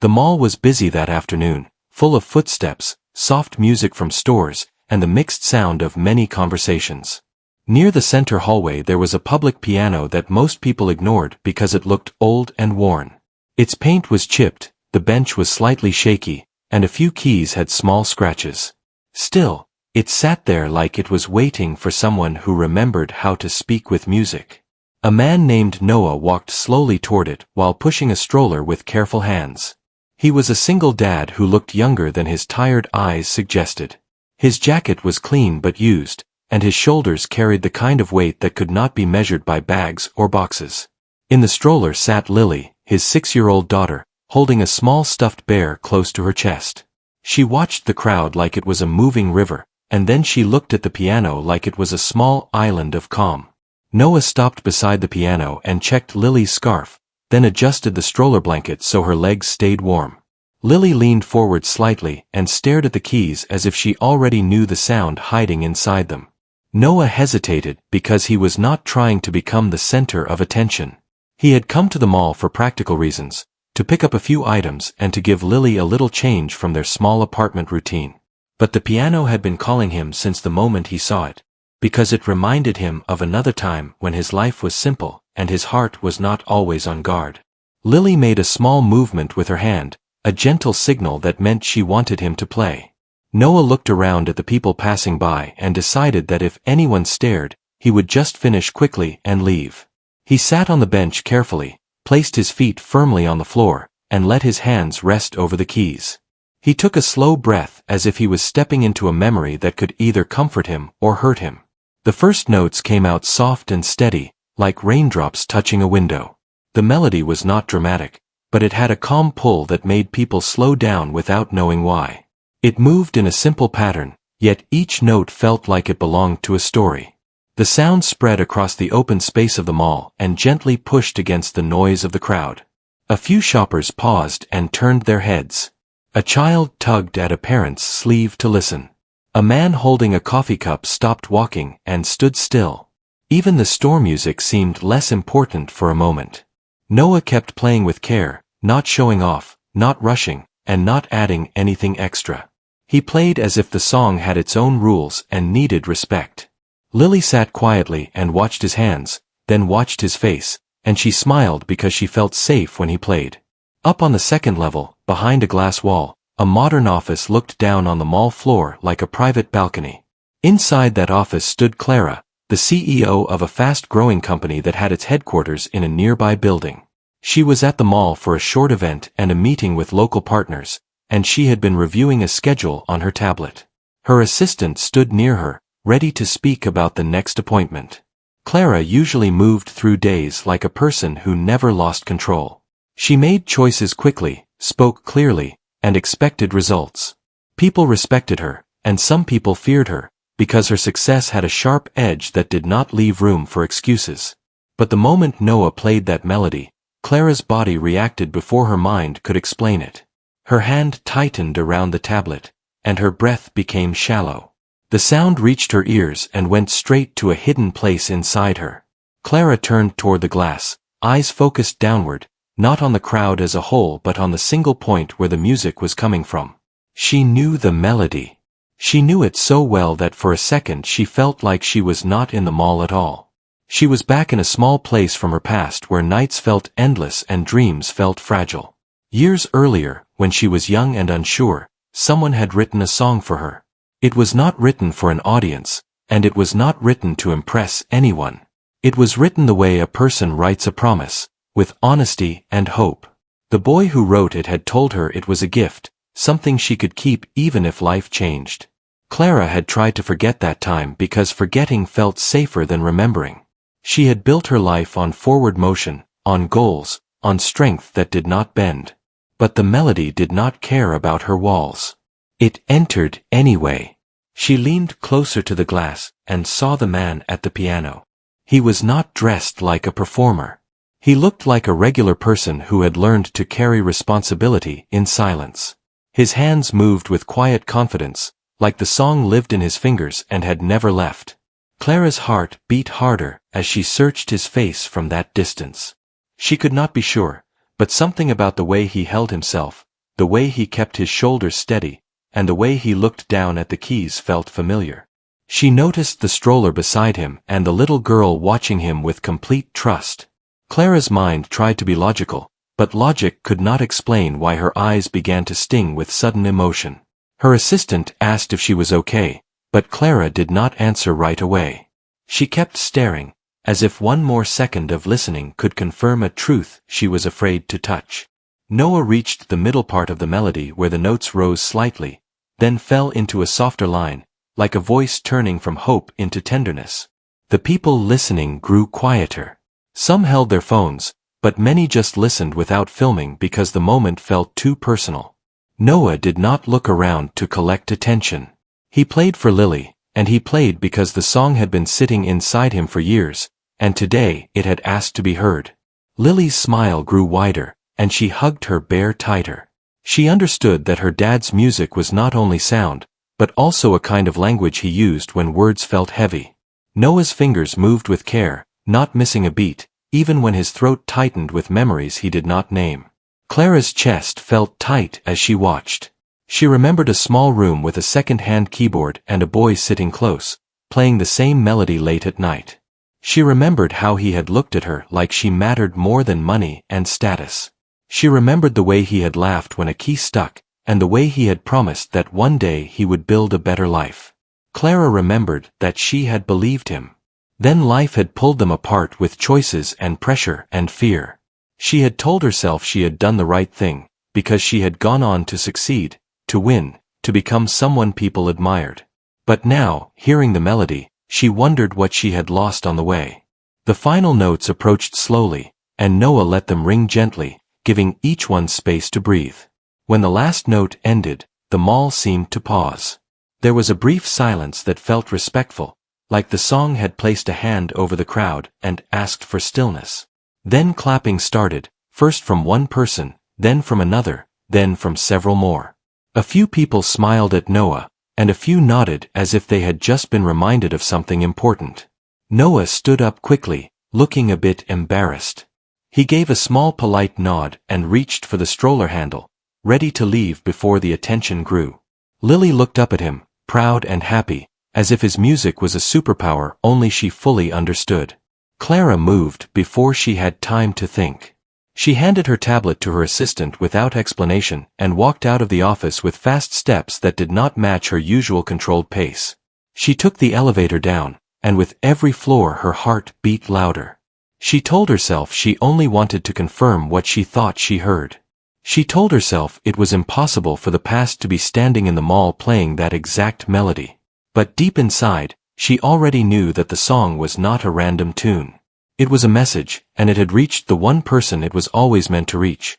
The mall was busy that afternoon, full of footsteps, soft music from stores, and the mixed sound of many conversations. Near the center hallway there was a public piano that most people ignored because it looked old and worn. Its paint was chipped, the bench was slightly shaky, and a few keys had small scratches. Still, it sat there like it was waiting for someone who remembered how to speak with music. A man named Noah walked slowly toward it while pushing a stroller with careful hands. He was a single dad who looked younger than his tired eyes suggested. His jacket was clean but used, and his shoulders carried the kind of weight that could not be measured by bags or boxes. In the stroller sat Lily, his 6-year-old daughter, holding a small stuffed bear close to her chest. She watched the crowd like it was a moving river, and then she looked at the piano like it was a small island of calm. Noah stopped beside the piano and checked Lily's scarf, then adjusted the stroller blanket so her legs stayed warm. Lily leaned forward slightly and stared at the keys as if she already knew the sound hiding inside them. Noah hesitated because he was not trying to become the center of attention. He had come to the mall for practical reasons, to pick up a few items and to give Lily a little change from their small apartment routine. But the piano had been calling him since the moment he saw it, because it reminded him of another time when his life was simple and his heart was not always on guard. Lily made a small movement with her hand, a gentle signal that meant she wanted him to play. Noah looked around at the people passing by and decided that if anyone stared, he would just finish quickly and leave. He sat on the bench carefully, placed his feet firmly on the floor, and let his hands rest over the keys. He took a slow breath as if he was stepping into a memory that could either comfort him or hurt him. The first notes came out soft and steady, like raindrops touching a window. The melody was not dramatic, but it had a calm pull that made people slow down without knowing why. It moved in a simple pattern, yet each note felt like it belonged to a story. The sound spread across the open space of the mall and gently pushed against the noise of the crowd. A few shoppers paused and turned their heads. A child tugged at a parent's sleeve to listen. A man holding a coffee cup stopped walking and stood still. Even the store music seemed less important for a moment. Noah kept playing with care, not showing off, not rushing, and not adding anything extra. He played as if the song had its own rules and needed respect. Lily sat quietly and watched his hands, then watched his face, and she smiled because she felt safe when he played. Up on the second level, behind a glass wall, a modern office looked down on the mall floor like a private balcony. Inside that office stood Clara, the CEO of a fast-growing company that had its headquarters in a nearby building. She was at the mall for a short event and a meeting with local partners, and she had been reviewing a schedule on her tablet. Her assistant stood near her, ready to speak about the next appointment. Clara usually moved through days like a person who never lost control. She made choices quickly, spoke clearly, and expected results. People respected her, and some people feared her, because her success had a sharp edge that did not leave room for excuses. But the moment Noah played that melody, Clara's body reacted before her mind could explain it. Her hand tightened around the tablet, and her breath became shallow. The sound reached her ears and went straight to a hidden place inside her. Clara turned toward the glass, eyes focused downward, not on the crowd as a whole but on the single point where the music was coming from. She knew the melody. She knew it so well that for a second she felt like she was not in the mall at all. She was back in a small place from her past where nights felt endless and dreams felt fragile. Years earlier, when she was young and unsure, someone had written a song for her. It was not written for an audience, and it was not written to impress anyone. It was written the way a person writes a promise, with honesty and hope. The boy who wrote it had told her it was a gift, something she could keep even if life changed. Clara had tried to forget that time because forgetting felt safer than remembering. She had built her life on forward motion, on goals, on strength that did not bend. But the melody did not care about her walls. It entered anyway. She leaned closer to the glass and saw the man at the piano. He was not dressed like a performer. He looked like a regular person who had learned to carry responsibility in silence. His hands moved with quiet confidence, like the song lived in his fingers and had never left. Clara's heart beat harder as she searched his face from that distance. She could not be sure, but something about the way he held himself, the way he kept his shoulders steady, and the way he looked down at the keys felt familiar. She noticed the stroller beside him and the little girl watching him with complete trust. Clara's mind tried to be logical, but logic could not explain why her eyes began to sting with sudden emotion. Her assistant asked if she was okay, but Clara did not answer right away. She kept staring, as if one more second of listening could confirm a truth she was afraid to touch. Noah reached the middle part of the melody where the notes rose slightly, then fell into a softer line, like a voice turning from hope into tenderness. The people listening grew quieter. Some held their phones, but many just listened without filming because the moment felt too personal. Noah did not look around to collect attention. He played for Lily, and he played because the song had been sitting inside him for years, and today it had asked to be heard. Lily's smile grew wider, and she hugged her bear tighter. She understood that her dad's music was not only sound, but also a kind of language he used when words felt heavy. Noah's fingers moved with care, not missing a beat, even when his throat tightened with memories he did not name. Clara's chest felt tight as she watched. She remembered a small room with a second-hand keyboard and a boy sitting close, playing the same melody late at night. She remembered how he had looked at her like she mattered more than money and status. She remembered the way he had laughed when a key stuck, and the way he had promised that one day he would build a better life. Clara remembered that she had believed him. Then life had pulled them apart with choices and pressure and fear. She had told herself she had done the right thing, because she had gone on to succeed, to win, to become someone people admired. But now, hearing the melody, she wondered what she had lost on the way. The final notes approached slowly, and Noah let them ring gently, giving each one space to breathe. When the last note ended, the mall seemed to pause. There was a brief silence that felt respectful, like the song had placed a hand over the crowd and asked for stillness. Then clapping started, first from one person, then from another, then from several more. A few people smiled at Noah, and a few nodded as if they had just been reminded of something important. Noah stood up quickly, looking a bit embarrassed. He gave a small polite nod and reached for the stroller handle, ready to leave before the attention grew. Lily looked up at him, proud and happy, as if his music was a superpower only she fully understood. Clara moved before she had time to think. She handed her tablet to her assistant without explanation and walked out of the office with fast steps that did not match her usual controlled pace. She took the elevator down, and with every floor her heart beat louder. She told herself she only wanted to confirm what she thought she heard. She told herself it was impossible for the past to be standing in the mall playing that exact melody. But deep inside, she already knew that the song was not a random tune. It was a message, and it had reached the one person it was always meant to reach.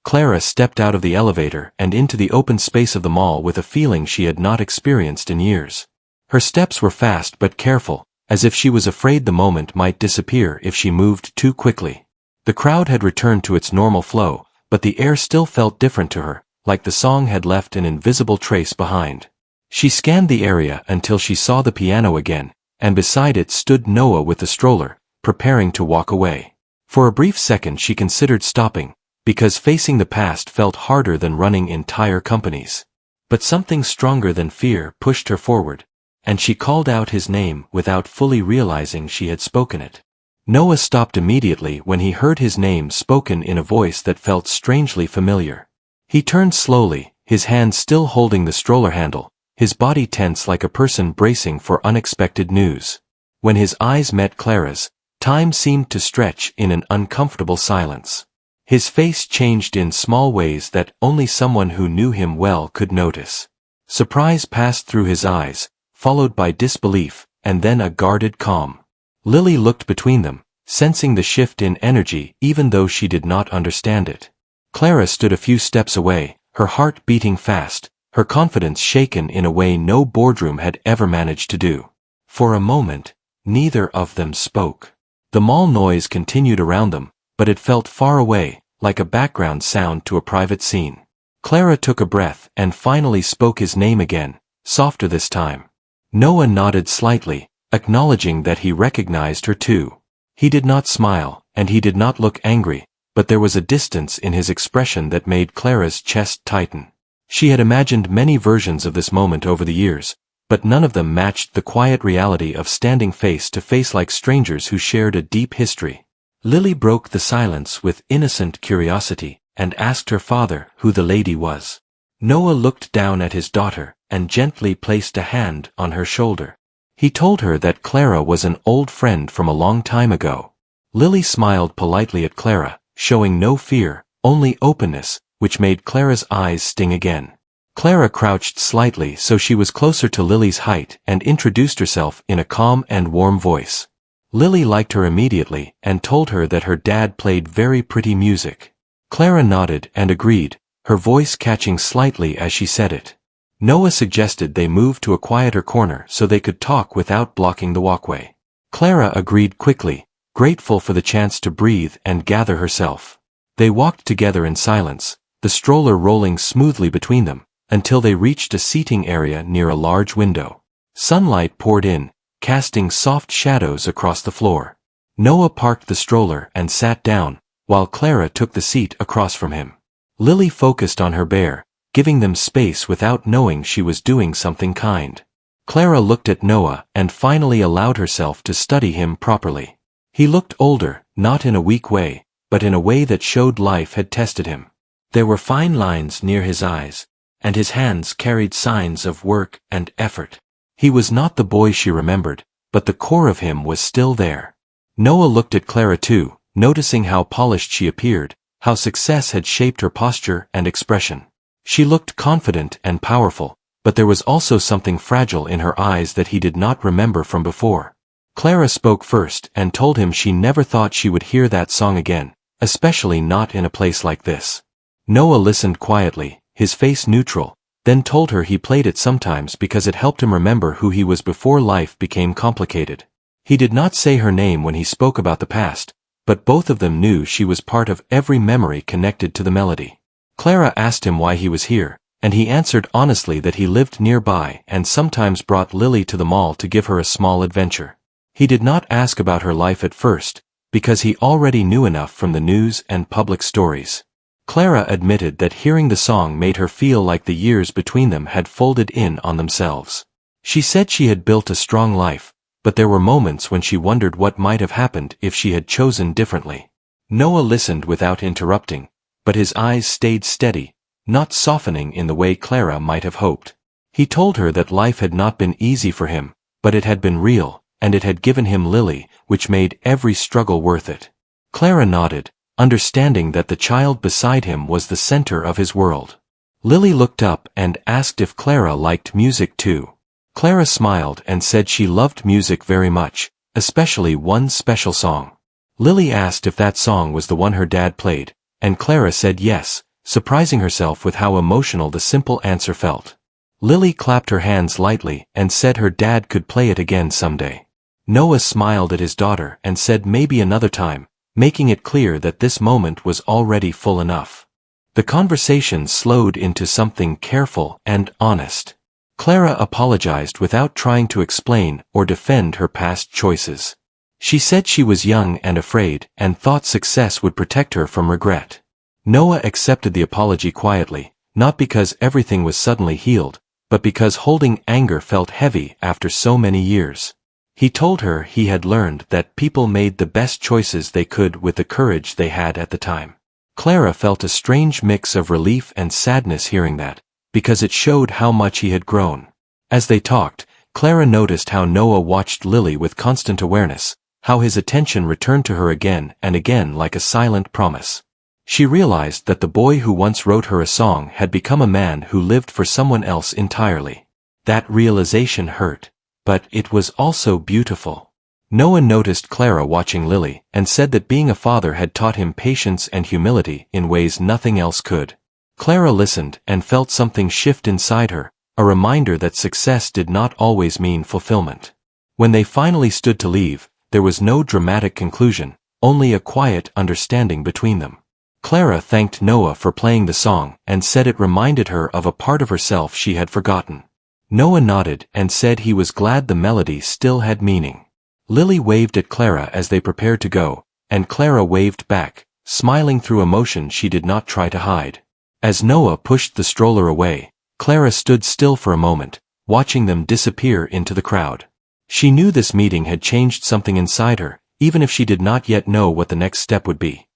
Clara stepped out of the elevator and into the open space of the mall with a feeling she had not experienced in years. Her steps were fast but careful, as if she was afraid the moment might disappear if she moved too quickly. The crowd had returned to its normal flow, but the air still felt different to her, like the song had left an invisible trace behind. She scanned the area until she saw the piano again, and beside it stood Noah with the stroller, preparing to walk away. For a brief second she considered stopping, because facing the past felt harder than running entire companies. But something stronger than fear pushed her forward, and she called out his name without fully realizing she had spoken it. Noah stopped immediately when he heard his name spoken in a voice that felt strangely familiar. He turned slowly, his hand still holding the stroller handle, his body tense like a person bracing for unexpected news. When his eyes met Clara's, time seemed to stretch in an uncomfortable silence. His face changed in small ways that only someone who knew him well could notice. Surprise passed through his eyes, followed by disbelief, and then a guarded calm. Lily looked between them, sensing the shift in energy even though she did not understand it. Clara stood a few steps away, her heart beating fast, her confidence shaken in a way no boardroom had ever managed to do. For a moment, neither of them spoke. The mall noise continued around them, but it felt far away, like a background sound to a private scene. Clara took a breath and finally spoke his name again, softer this time. Noah nodded slightly, acknowledging that he recognized her too. He did not smile, and he did not look angry, but there was a distance in his expression that made Clara's chest tighten. She had imagined many versions of this moment over the years, but none of them matched the quiet reality of standing face to face like strangers who shared a deep history. Lily broke the silence with innocent curiosity, and asked her father who the lady was. Noah looked down at his daughter, and gently placed a hand on her shoulder. He told her that Clara was an old friend from a long time ago. Lily smiled politely at Clara, showing no fear, only openness, which made Clara's eyes sting again. Clara crouched slightly so she was closer to Lily's height and introduced herself in a calm and warm voice. Lily liked her immediately and told her that her dad played very pretty music. Clara nodded and agreed, her voice catching slightly as she said it. Noah suggested they move to a quieter corner so they could talk without blocking the walkway. Clara agreed quickly, grateful for the chance to breathe and gather herself. They walked together in silence, the stroller rolling smoothly between them, until they reached a seating area near a large window. Sunlight poured in, casting soft shadows across the floor. Noah parked the stroller and sat down, while Clara took the seat across from him. Lily focused on her bear, giving them space without knowing she was doing something kind. Clara looked at Noah and finally allowed herself to study him properly. He looked older, not in a weak way, but in a way that showed life had tested him. There were fine lines near his eyes, and his hands carried signs of work and effort. He was not the boy she remembered, but the core of him was still there. Noah looked at Clara too, noticing how polished she appeared, how success had shaped her posture and expression. She looked confident and powerful, but there was also something fragile in her eyes that he did not remember from before. Clara spoke first and told him she never thought she would hear that song again, especially not in a place like this. Noah listened quietly, his face neutral, then told her he played it sometimes because it helped him remember who he was before life became complicated. He did not say her name when he spoke about the past, but both of them knew she was part of every memory connected to the melody. Clara asked him why he was here, and he answered honestly that he lived nearby and sometimes brought Lily to the mall to give her a small adventure. He did not ask about her life at first, because he already knew enough from the news and public stories. Clara admitted that hearing the song made her feel like the years between them had folded in on themselves. She said she had built a strong life, but there were moments when she wondered what might have happened if she had chosen differently. Noah listened without interrupting, but his eyes stayed steady, not softening in the way Clara might have hoped. He told her that life had not been easy for him, but it had been real, and it had given him Lily, which made every struggle worth it. Clara nodded, understanding that the child beside him was the center of his world. Lily looked up and asked if Clara liked music too. Clara smiled and said she loved music very much, especially one special song. Lily asked if that song was the one her dad played, and Clara said yes, surprising herself with how emotional the simple answer felt. Lily clapped her hands lightly and said her dad could play it again someday. Noah smiled at his daughter and said maybe another time, making it clear that this moment was already full enough. The conversation slowed into something careful and honest. Clara apologized without trying to explain or defend her past choices. She said she was young and afraid and thought success would protect her from regret. Noah accepted the apology quietly, not because everything was suddenly healed, but because holding anger felt heavy after so many years. He told her he had learned that people made the best choices they could with the courage they had at the time. Clara felt a strange mix of relief and sadness hearing that, because it showed how much he had grown. As they talked, Clara noticed how Noah watched Lily with constant awareness, how his attention returned to her again and again like a silent promise. She realized that the boy who once wrote her a song had become a man who lived for someone else entirely. That realization hurt, but it was also beautiful. Noah noticed Clara watching Lily and said that being a father had taught him patience and humility in ways nothing else could. Clara listened and felt something shift inside her, a reminder that success did not always mean fulfillment. When they finally stood to leave, there was no dramatic conclusion, only a quiet understanding between them. Clara thanked Noah for playing the song and said it reminded her of a part of herself she had forgotten. Noah nodded and said he was glad the melody still had meaning. Lily waved at Clara as they prepared to go, and Clara waved back, smiling through emotion she did not try to hide. As Noah pushed the stroller away, Clara stood still for a moment, watching them disappear into the crowd. She knew this meeting had changed something inside her, even if she did not yet know what the next step would be.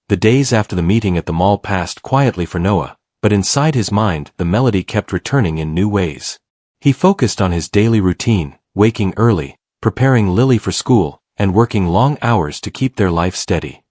The days after the meeting at the mall passed quietly for Noah, but inside his mind the melody kept returning in new ways. He focused on his daily routine, waking early, preparing Lily for school, and working long hours to keep their life steady.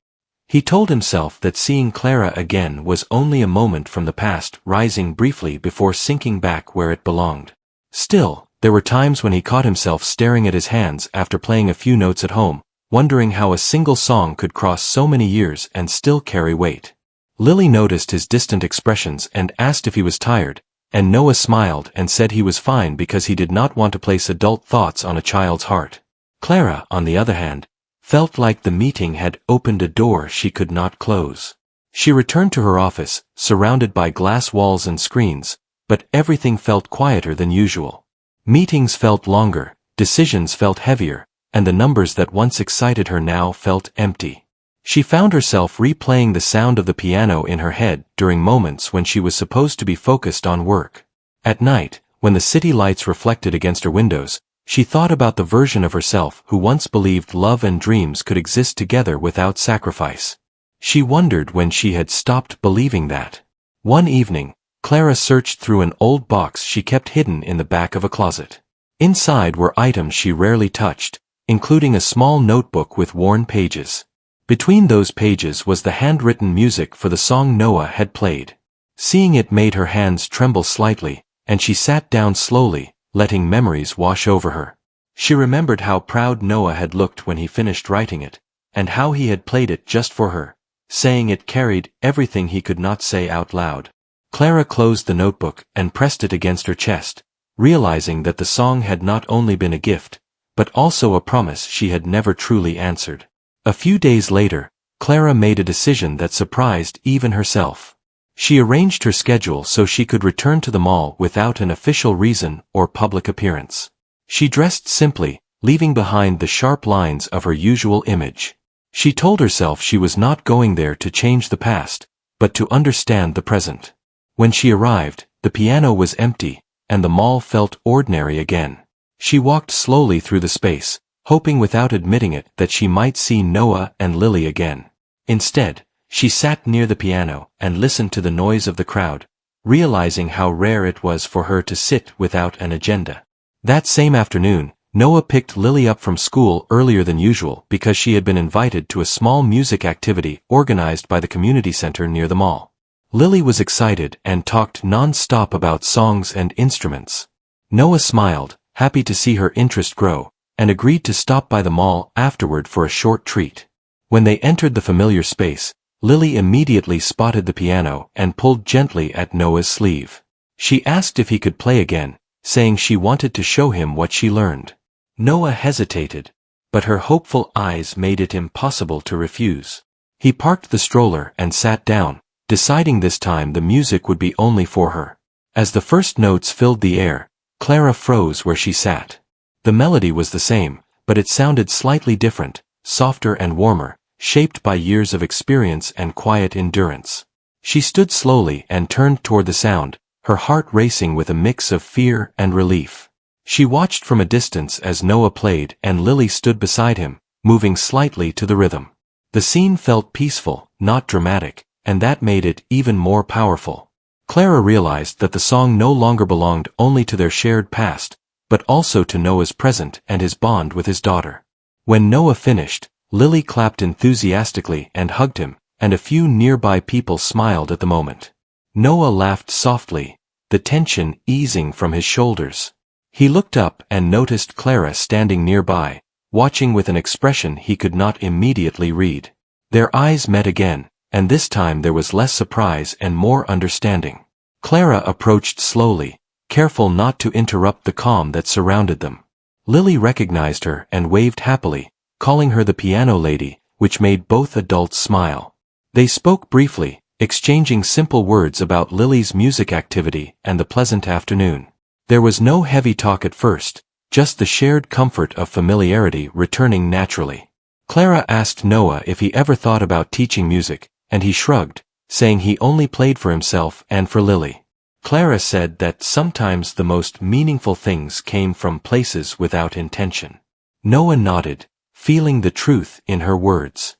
He told himself that seeing Clara again was only a moment from the past, rising briefly before sinking back where it belonged. Still, there were times when he caught himself staring at his hands after playing a few notes at home, wondering how a single song could cross so many years and still carry weight. Lily noticed his distant expressions and asked if he was tired, and Noah smiled and said he was fine because he did not want to place adult thoughts on a child's heart. Clara, on the other hand, felt like the meeting had opened a door she could not close. She returned to her office, surrounded by glass walls and screens, but everything felt quieter than usual. Meetings felt longer, decisions felt heavier, and the numbers that once excited her now felt empty. She found herself replaying the sound of the piano in her head during moments when she was supposed to be focused on work. At night, when the city lights reflected against her windows, she thought about the version of herself who once believed love and dreams could exist together without sacrifice. She wondered when she had stopped believing that. One evening, Clara searched through an old box she kept hidden in the back of a closet. Inside were items she rarely touched, including a small notebook with worn pages. Between those pages was the handwritten music for the song Noah had played. Seeing it made her hands tremble slightly, and she sat down slowly, letting memories wash over her. She remembered how proud Noah had looked when he finished writing it, and how he had played it just for her, saying it carried everything he could not say out loud. Clara closed the notebook and pressed it against her chest, realizing that the song had not only been a gift, but also a promise she had never truly answered. A few days later, Clara made a decision that surprised even herself. She arranged her schedule so she could return to the mall without an official reason or public appearance. She dressed simply, leaving behind the sharp lines of her usual image. She told herself she was not going there to change the past, but to understand the present. When she arrived, the piano was empty, and the mall felt ordinary again. She walked slowly through the space, hoping without admitting it that she might see Noah and Lily again. Instead, she sat near the piano and listened to the noise of the crowd, realizing how rare it was for her to sit without an agenda. That same afternoon, Noah picked Lily up from school earlier than usual because she had been invited to a small music activity organized by the community center near the mall. Lily was excited and talked non-stop about songs and instruments. Noah smiled, happy to see her interest grow, and agreed to stop by the mall afterward for a short treat. When they entered the familiar space, Lily immediately spotted the piano and pulled gently at Noah's sleeve. She asked if he could play again, saying she wanted to show him what she learned. Noah hesitated, but her hopeful eyes made it impossible to refuse. He parked the stroller and sat down, deciding this time the music would be only for her. As the first notes filled the air, Clara froze where she sat. The melody was the same, but it sounded slightly different, softer and warmer, shaped by years of experience and quiet endurance. She stood slowly and turned toward the sound, her heart racing with a mix of fear and relief. She watched from a distance as Noah played and Lily stood beside him, moving slightly to the rhythm. The scene felt peaceful, not dramatic, and that made it even more powerful. Clara realized that the song no longer belonged only to their shared past, but also to Noah's present and his bond with his daughter. When Noah finished, Lily clapped enthusiastically and hugged him, and a few nearby people smiled at the moment. Noah laughed softly, the tension easing from his shoulders. He looked up and noticed Clara standing nearby, watching with an expression he could not immediately read. Their eyes met again, and this time there was less surprise and more understanding. Clara approached slowly, careful not to interrupt the calm that surrounded them. Lily recognized her and waved happily, calling her the piano lady, which made both adults smile. They spoke briefly, exchanging simple words about Lily's music activity and the pleasant afternoon. There was no heavy talk at first, just the shared comfort of familiarity returning naturally. Clara asked Noah if he ever thought about teaching music, and he shrugged, saying he only played for himself and for Lily. Clara said that sometimes the most meaningful things came from places without intention. Noah nodded, feeling the truth in her words.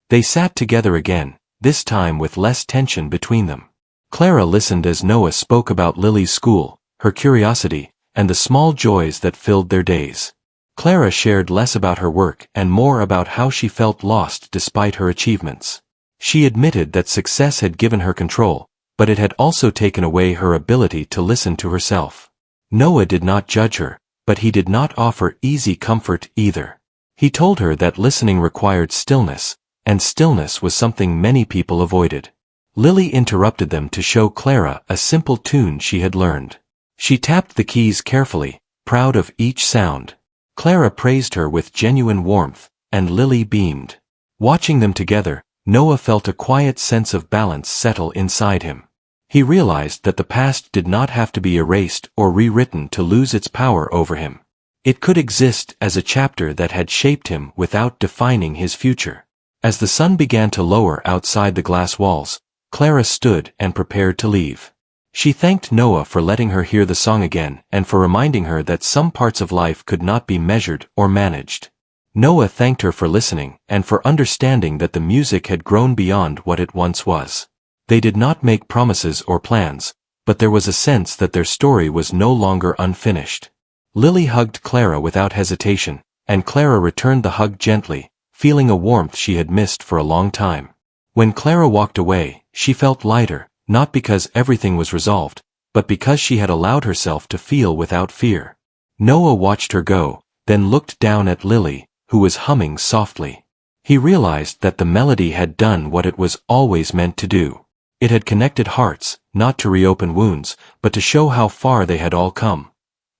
They sat together again, this time with less tension between them. Clara listened as Noah spoke about Lily's school, her curiosity, and the small joys that filled their days. Clara shared less about her work and more about how she felt lost despite her achievements. She admitted that success had given her control, but it had also taken away her ability to listen to herself. Noah did not judge her, but he did not offer easy comfort either. He told her that listening required stillness, and stillness was something many people avoided. Lily interrupted them to show Clara a simple tune she had learned. She tapped the keys carefully, proud of each sound. Clara praised her with genuine warmth, and Lily beamed. Watching them together, Noah felt a quiet sense of balance settle inside him. He realized that the past did not have to be erased or rewritten to lose its power over him. It could exist as a chapter that had shaped him without defining his future. As the sun began to lower outside the glass walls, Clara stood and prepared to leave. She thanked Noah for letting her hear the song again and for reminding her that some parts of life could not be measured or managed. Noah thanked her for listening and for understanding that the music had grown beyond what it once was. They did not make promises or plans, but there was a sense that their story was no longer unfinished. Lily hugged Clara without hesitation, and Clara returned the hug gently, feeling a warmth she had missed for a long time. When Clara walked away, she felt lighter, not because everything was resolved, but because she had allowed herself to feel without fear. Noah watched her go, then looked down at Lily, who was humming softly. He realized that the melody had done what it was always meant to do. It had connected hearts, not to reopen wounds, but to show how far they had all come.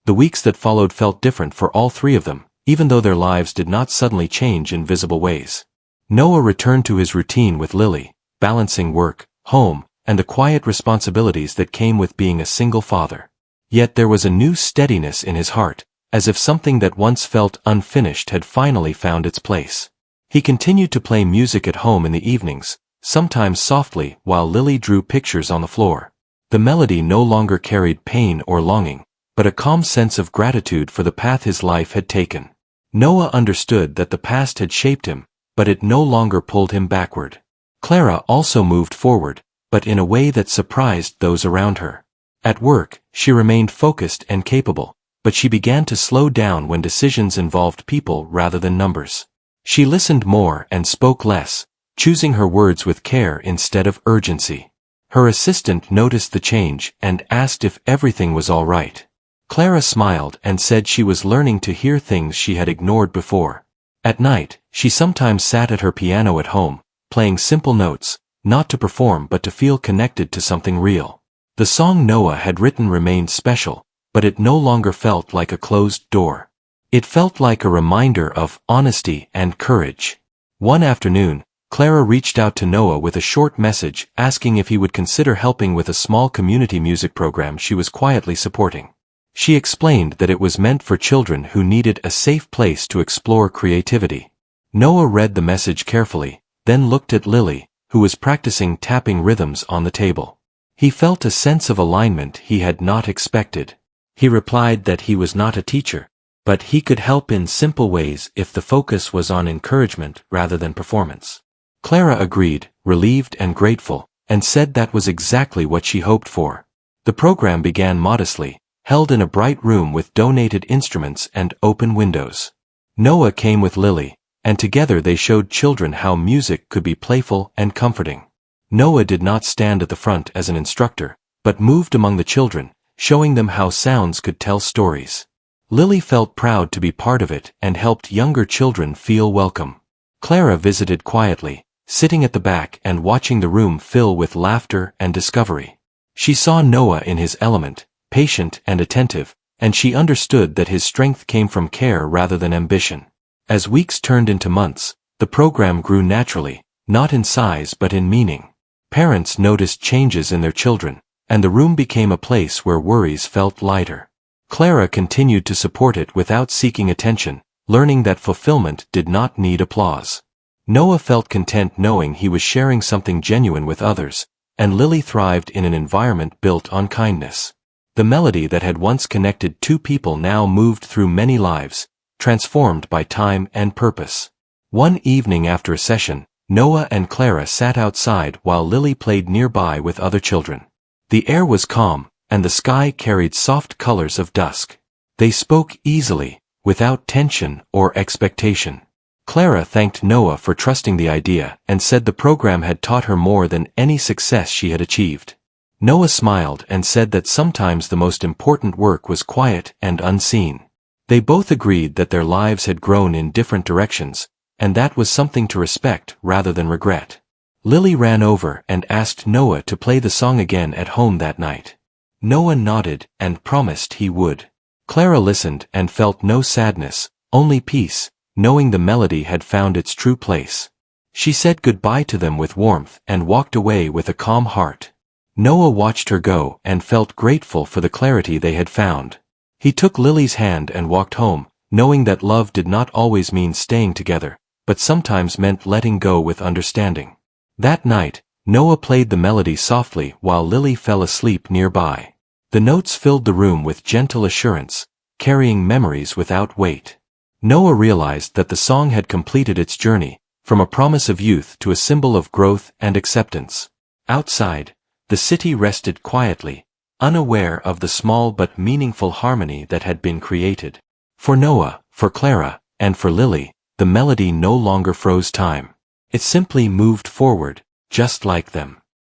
The weeks that followed felt different for all three of them, even though their lives did not suddenly change in visible ways. Noah returned to his routine with Lily, balancing work, home, and the quiet responsibilities that came with being a single father. Yet there was a new steadiness in his heart, as if something that once felt unfinished had finally found its place. He continued to play music at home in the evenings, sometimes softly while Lily drew pictures on the floor. The melody no longer carried pain or longing, but a calm sense of gratitude for the path his life had taken. Noah understood that the past had shaped him, but it no longer pulled him backward. Clara also moved forward, but in a way that surprised those around her. At work, she remained focused and capable, but she began to slow down when decisions involved people rather than numbers. She listened more and spoke less, choosing her words with care instead of urgency. Her assistant noticed the change and asked if everything was all right. Clara smiled and said she was learning to hear things she had ignored before. At night, she sometimes sat at her piano at home, playing simple notes, not to perform but to feel connected to something real. The song Noah had written remained special, but it no longer felt like a closed door. It felt like a reminder of honesty and courage. One afternoon, Clara reached out to Noah with a short message asking if he would consider helping with a small community music program she was quietly supporting. She explained that it was meant for children who needed a safe place to explore creativity. Noah read the message carefully, then looked at Lily, who was practicing tapping rhythms on the table. He felt a sense of alignment he had not expected. He replied that he was not a teacher, but he could help in simple ways if the focus was on encouragement rather than performance. Clara agreed, relieved and grateful, and said that was exactly what she hoped for. The program began modestly, held in a bright room with donated instruments and open windows. Noah came with Lily, and together they showed children how music could be playful and comforting. Noah did not stand at the front as an instructor, but moved among the children, showing them how sounds could tell stories. Lily felt proud to be part of it and helped younger children feel welcome. Clara visited quietly, sitting at the back and watching the room fill with laughter and discovery. She saw Noah in his element, patient and attentive, and she understood that his strength came from care rather than ambition. As weeks turned into months, the program grew naturally, not in size but in meaning. Parents noticed changes in their children, and the room became a place where worries felt lighter. Clara continued to support it without seeking attention, learning that fulfillment did not need applause. Noah felt content knowing he was sharing something genuine with others, and Lily thrived in an environment built on kindness. The melody that had once connected two people now moved through many lives, transformed by time and purpose. One evening after a session, Noah and Clara sat outside while Lily played nearby with other children. The air was calm, and the sky carried soft colors of dusk. They spoke easily, without tension or expectation. Clara thanked Noah for trusting the idea and said the program had taught her more than any success she had achieved. Noah smiled and said that sometimes the most important work was quiet and unseen. They both agreed that their lives had grown in different directions, and that was something to respect rather than regret. Lily ran over and asked Noah to play the song again at home that night. Noah nodded and promised he would. Clara listened and felt no sadness, only peace, knowing the melody had found its true place. She said goodbye to them with warmth and walked away with a calm heart. Noah watched her go and felt grateful for the clarity they had found. He took Lily's hand and walked home, knowing that love did not always mean staying together, but sometimes meant letting go with understanding. That night, Noah played the melody softly while Lily fell asleep nearby. The notes filled the room with gentle assurance, carrying memories without weight. Noah realized that the song had completed its journey, from a promise of youth to a symbol of growth and acceptance. Outside, the city rested quietly, unaware of the small but meaningful harmony that had been created. For Noah, for Clara, and for Lily, the melody no longer froze time. It simply moved forward, just like them.